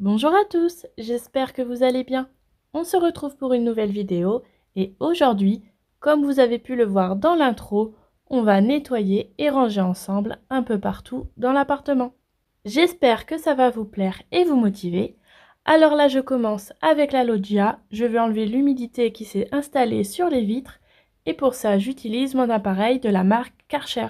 Bonjour à tous, j'espère que vous allez bien. On se retrouve pour une nouvelle vidéo et aujourd'hui, comme vous avez pu le voir dans l'intro, on va nettoyer et ranger ensemble un peu partout dans l'appartement. J'espère que ça va vous plaire et vous motiver. Alors là, je commence avec la loggia. Je vais enlever l'humidité qui s'est installée sur les vitres et pour ça, j'utilise mon appareil de la marque Karcher.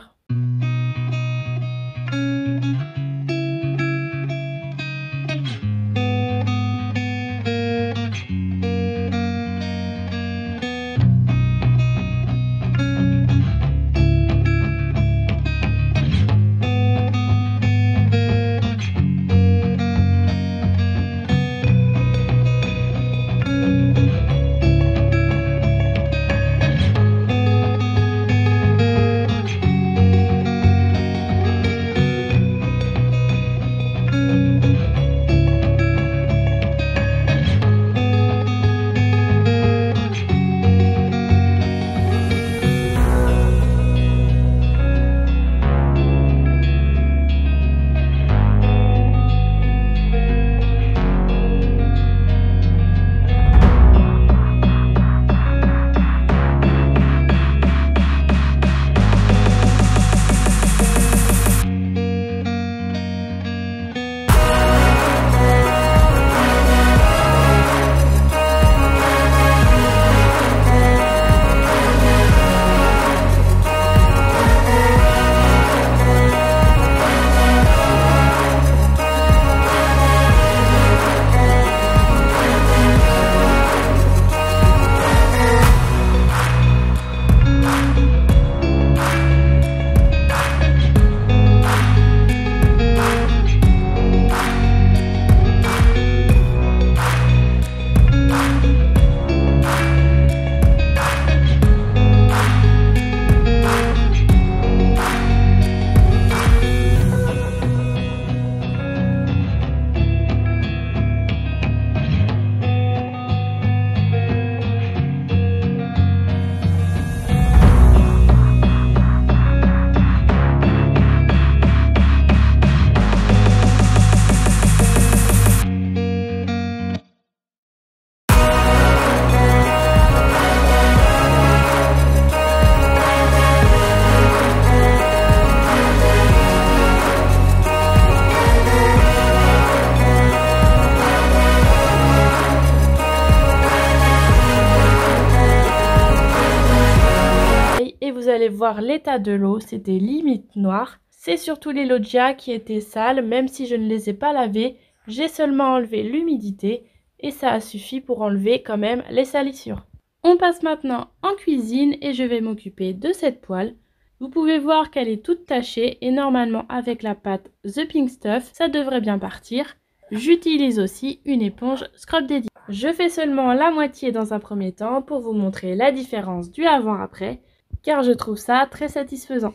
Et vous allez voir l'état de l'eau, c'était limite noir. C'est surtout les loggias qui étaient sales, même si je ne les ai pas lavées. J'ai seulement enlevé l'humidité et ça a suffi pour enlever quand même les salissures. On passe maintenant en cuisine et je vais m'occuper de cette poêle. Vous pouvez voir qu'elle est toute tachée et normalement avec la pâte The Pink Stuff, ça devrait bien partir. J'utilise aussi une éponge Scrub Daddy. Je fais seulement la moitié dans un premier temps pour vous montrer la différence du avant-après, car je trouve ça très satisfaisant.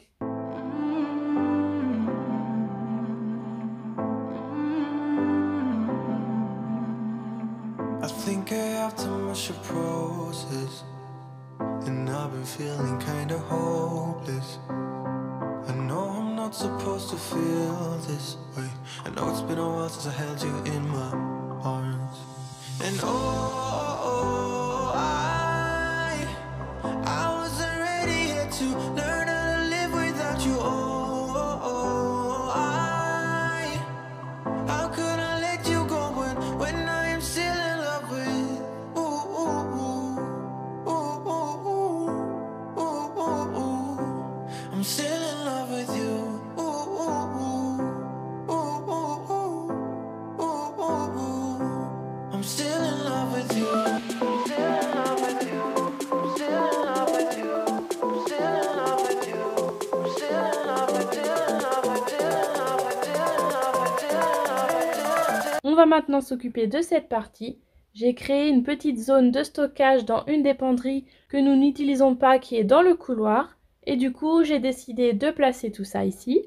I think I have too much to process, and I've been feeling kinda hopeless. I know I'm not supposed to feel this way. I know it's been a while since I held you in my arms. And I wasn't ready yet to learn how to live without you. How could I let you go when I am still in love with I'm still in love with you. I'm still in love with you. On va maintenant s'occuper de cette partie. J'ai créé une petite zone de stockage dans une des penderies que nous n'utilisons pas qui est dans le couloir. Et du coup, j'ai décidé de placer tout ça ici.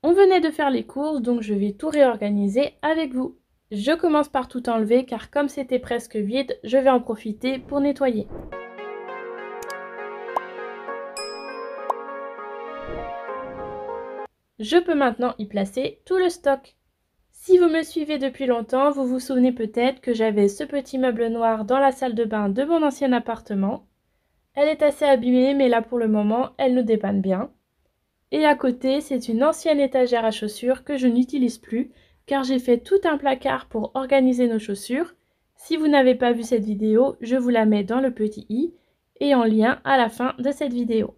On venait de faire les courses, donc je vais tout réorganiser avec vous. Je commence par tout enlever car comme c'était presque vide, je vais en profiter pour nettoyer. Je peux maintenant y placer tout le stock. Si vous me suivez depuis longtemps, vous vous souvenez peut-être que j'avais ce petit meuble noir dans la salle de bain de mon ancien appartement. Elle est assez abîmée, mais là pour le moment, elle nous dépanne bien. Et à côté, c'est une ancienne étagère à chaussures que je n'utilise plus, car j'ai fait tout un placard pour organiser nos chaussures. Si vous n'avez pas vu cette vidéo, je vous la mets dans le petit i et en lien à la fin de cette vidéo.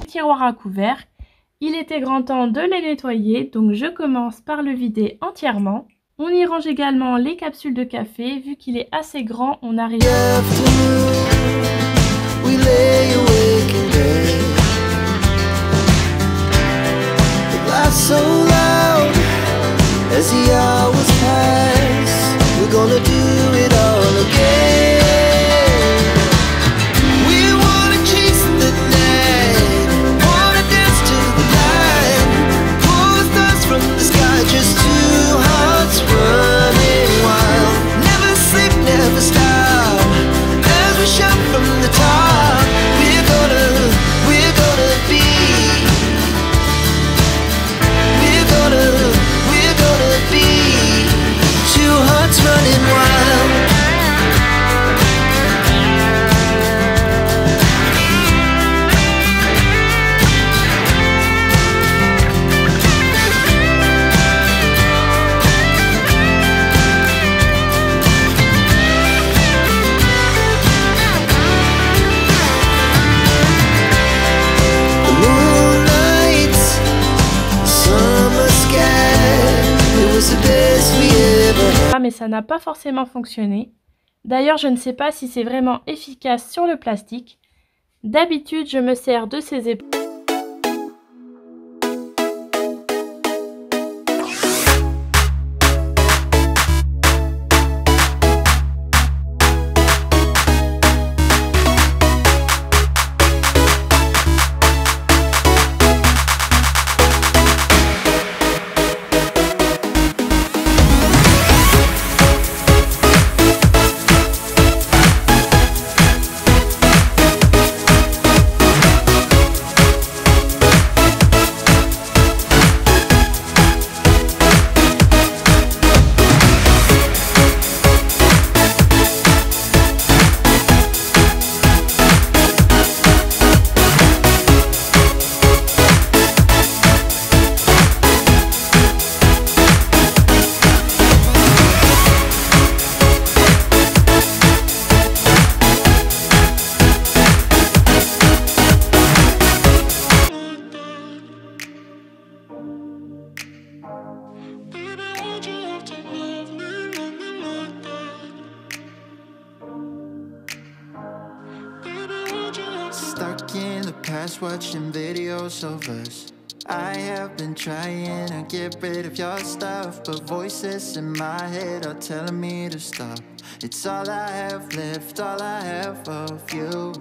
Tiroir à couverts. Il était grand temps de les nettoyer, donc je commence par le vider entièrement. On y range également les capsules de café, vu qu'il est assez grand, on arrive... Mais ça n'a pas forcément fonctionné. D'ailleurs, je ne sais pas si c'est vraiment efficace sur le plastique. D'habitude, je me sers de ces épaules. Stuck in the past watching videos of us. I have been trying to get rid of your stuff, but voices in my head are telling me to stop. It's all I have left, all I have of you.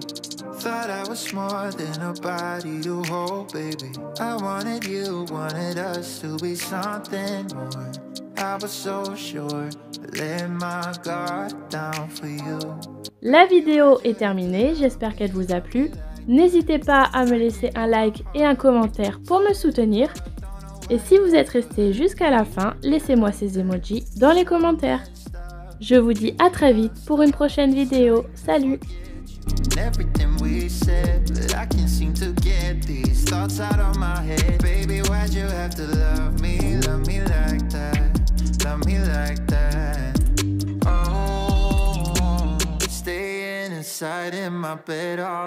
Thought I was more than a body to hold, baby. I wanted you, wanted us to be something more. I was so sure, I let my guard down for you. La vidéo est terminée, j'espère qu'elle vous a plu. N'hésitez pas à me laisser un like et un commentaire pour me soutenir. Et si vous êtes resté jusqu'à la fin, laissez-moi ces emojis dans les commentaires. Je vous dis à très vite pour une prochaine vidéo. Salut! in my bed all